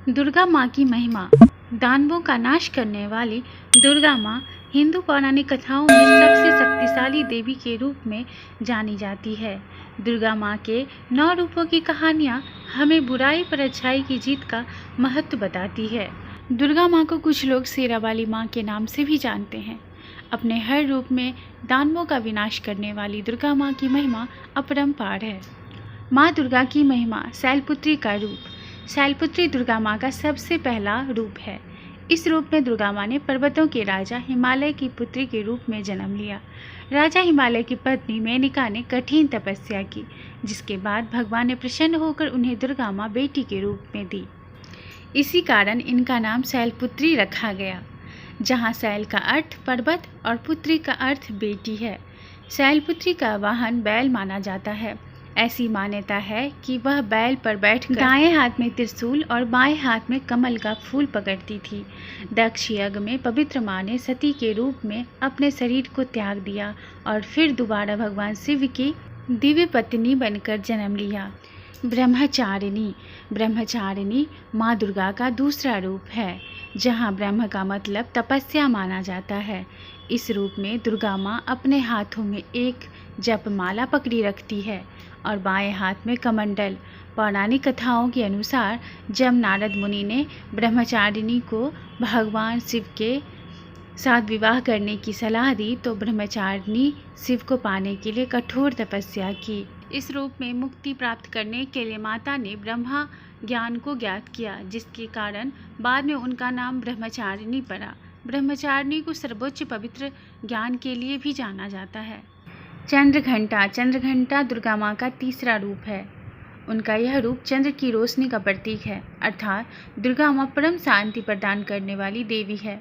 दुर्गा माँ की महिमा। दानवों का नाश करने वाली दुर्गा माँ हिंदू पौराणिक कथाओं में सबसे शक्तिशाली देवी के रूप में जानी जाती है। दुर्गा माँ के 9 रूपों की कहानियाँ हमें बुराई पर अच्छाई की जीत का महत्व बताती है। दुर्गा माँ को कुछ लोग शेरावाली माँ के नाम से भी जानते हैं। अपने हर रूप में दानवों का विनाश करने वाली दुर्गा माँ की महिमा अपरंपार है। माँ दुर्गा की महिमा। शैलपुत्री का रूप। शैलपुत्री दुर्गा माँ का सबसे पहला रूप है। इस रूप में दुर्गा माँ ने पर्वतों के राजा हिमालय की पुत्री के रूप में जन्म लिया। राजा हिमालय की पत्नी मेनका ने कठिन तपस्या की, जिसके बाद भगवान ने प्रसन्न होकर उन्हें दुर्गा माँ बेटी के रूप में दी। इसी कारण इनका नाम शैलपुत्री रखा गया, जहाँ शैल का अर्थ पर्वत और पुत्री का अर्थ बेटी है। शैलपुत्री का वाहन बैल माना जाता है। ऐसी मान्यता है कि वह बैल पर बैठकर दाएं हाथ में त्रिशूल और बाएं हाथ में कमल का फूल पकड़ती थी। दक्ष यज्ञ में पवित्र माँ ने सती के रूप में अपने शरीर को त्याग दिया और फिर दोबारा भगवान शिव की दिव्य पत्नी बनकर जन्म लिया। ब्रह्मचारिणी। ब्रह्मचारिणी माँ दुर्गा का दूसरा रूप है, जहाँ ब्रह्म का मतलब तपस्या माना जाता है। इस रूप में दुर्गा माँ अपने हाथों में एक जपमाला पकड़ी रखती है और बाएं हाथ में कमंडल। पौराणिक कथाओं के अनुसार जब नारद मुनि ने ब्रह्मचारिणी को भगवान शिव के साथ विवाह करने की सलाह दी, तो ब्रह्मचारिणी शिव को पाने के लिए कठोर तपस्या की। इस रूप में मुक्ति प्राप्त करने के लिए माता ने ब्रह्मा ज्ञान को ज्ञात किया, जिसके कारण बाद में उनका नाम ब्रह्मचारिणी पड़ा। ब्रह्मचारिणी को सर्वोच्च पवित्र ज्ञान के लिए भी जाना जाता है। चंद्रघंटा। चंद्रघंटा दुर्गा माँ का तीसरा रूप है। उनका यह रूप चंद्र की रोशनी का प्रतीक है, अर्थात दुर्गा माँ परम शांति प्रदान करने वाली देवी है।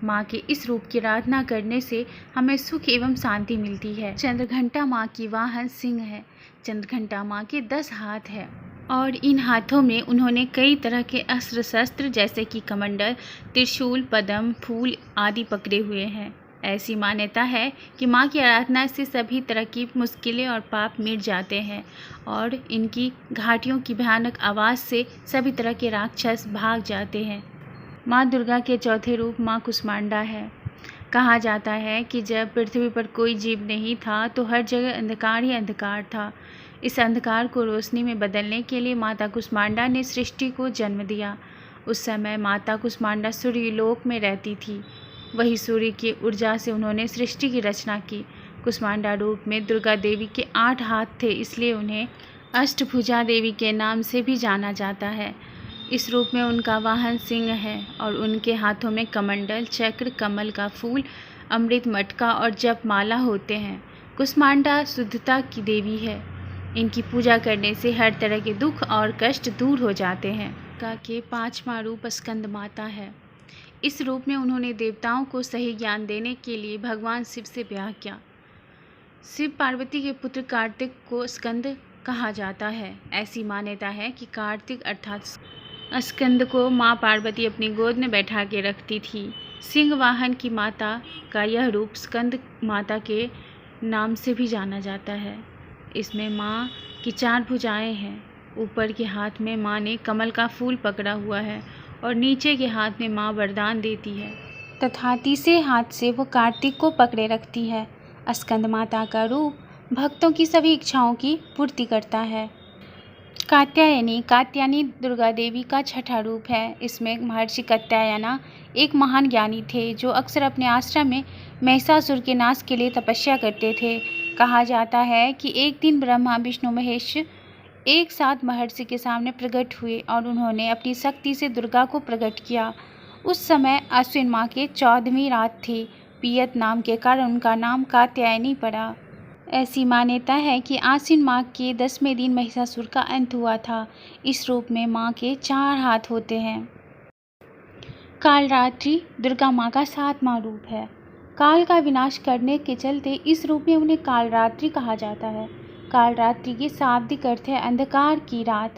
माँ के इस रूप की आराधना करने से हमें सुख एवं शांति मिलती है। चंद्रघंटा माँ की वाहन सिंह है। चंद्रघंटा माँ के 10 हाथ हैं और इन हाथों में उन्होंने कई तरह के अस्त्र शस्त्र जैसे कि कमंडल, त्रिशूल, पद्म, फूल आदि पकड़े हुए हैं। ऐसी मान्यता है कि माँ की आराधना से सभी तरह की मुश्किलें और पाप मिट जाते हैं और इनकी घाटियों की भयानक आवाज़ से सभी तरह के राक्षस भाग जाते हैं। माँ दुर्गा के चौथे रूप माँ कुष्मांडा है। कहा जाता है कि जब पृथ्वी पर कोई जीव नहीं था तो हर जगह अंधकार ही अंधकार था। इस अंधकार को रोशनी में बदलने के लिए माता कुष्मांडा ने सृष्टि को जन्म दिया। उस समय माता कुष्मांडा सूर्यलोक में रहती थी। वही सूर्य की ऊर्जा से उन्होंने सृष्टि की रचना की। कुष्मांडा रूप में दुर्गा देवी के 8 हाथ थे, इसलिए उन्हें अष्टभुजा देवी के नाम से भी जाना जाता है। इस रूप में उनका वाहन सिंह है और उनके हाथों में कमंडल, चक्र, कमल का फूल, अमृत मटका और जपमाला होते हैं। कुष्मांडा शुद्धता की देवी है। इनकी पूजा करने से हर तरह के दुख और कष्ट दूर हो जाते हैं। दुर्गा के 5वां रूप स्कंद माता है। इस रूप में उन्होंने देवताओं को सही ज्ञान देने के लिए भगवान शिव से ब्याह किया। शिव पार्वती के पुत्र कार्तिक को स्कंद कहा जाता है। ऐसी मान्यता है कि कार्तिक अर्थात स्कंद को माँ पार्वती अपनी गोद में बैठा के रखती थी। सिंह वाहन की माता का यह रूप स्कंद माता के नाम से भी जाना जाता है। इसमें माँ की 4 भुजाएं हैं। ऊपर के हाथ में माँ ने कमल का फूल पकड़ा हुआ है और नीचे के हाथ में माँ वरदान देती है तथा तीसरे हाथ से वो कार्तिक को पकड़े रखती है। स्कंद माता का रूप भक्तों की सभी इच्छाओं की पूर्ति करता है। कात्यायनी। कात्यायनी दुर्गा देवी का 6ठा रूप है। इसमें महर्षि कात्यायना एक महान ज्ञानी थे जो अक्सर अपने आश्रम में महिषासुर के नाश के लिए तपस्या करते थे। कहा जाता है कि एक दिन ब्रह्मा, विष्णु, महेश एक साथ महर्षि के सामने प्रकट हुए और उन्होंने अपनी शक्ति से दुर्गा को प्रकट किया। उस समय आश्विन माह के 14वीं रात थी। पियत नाम के कारण उनका नाम कात्यायनी पड़ा। ऐसी मान्यता है कि आश्विन माह के 10वें दिन महिषासुर का अंत हुआ था। इस रूप में माँ के 4 हाथ होते हैं। कालरात्रि दुर्गा माँ का 7वां रूप है। काल का विनाश करने के चलते इस रूप में उन्हें कालरात्रि कहा जाता है। कालरात्रि की शाब्दिक अर्थ है अंधकार की रात।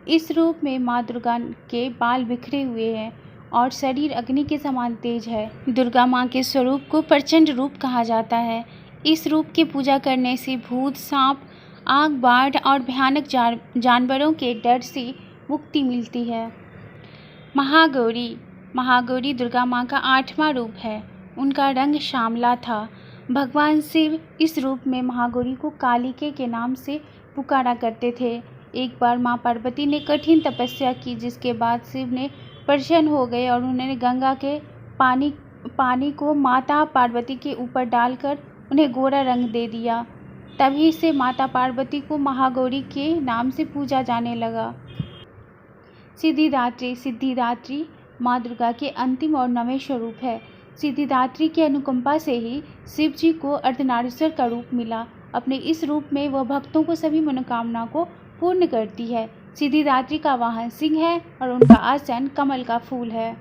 इस रूप में माँ दुर्गा के बाल बिखरे हुए हैं और शरीर अग्नि के समान तेज है। दुर्गा माँ के स्वरूप को प्रचंड रूप कहा जाता है। इस रूप की पूजा करने से भूत, सांप, आग, बाढ़ और भयानक जानवरों के डर से मुक्ति मिलती है। महागौरी। महागौरी दुर्गा माँ का 8वां रूप है। उनका रंग श्यामला था। भगवान शिव इस रूप में महागौरी को कालिके के नाम से पुकारा करते थे। एक बार माँ पार्वती ने कठिन तपस्या की, जिसके बाद शिव ने प्रसन्न हो गए और उन्होंने गंगा के पानी को माता पार्वती के ऊपर डालकर उन्हें गोरा रंग दे दिया। तभी से माता पार्वती को महागौरी के नाम से पूजा जाने लगा। सिद्धिदात्री। सिद्धिदात्री माँ दुर्गा के अंतिम और 9वें स्वरूप है। सिद्धिदात्री की अनुकंपा से ही शिव जी को अर्धनारीश्वर का रूप मिला। अपने इस रूप में वह भक्तों को सभी मनोकामना को पूर्ण करती है। सिद्धिदात्री का वाहन सिंह है और उनका आसन कमल का फूल है।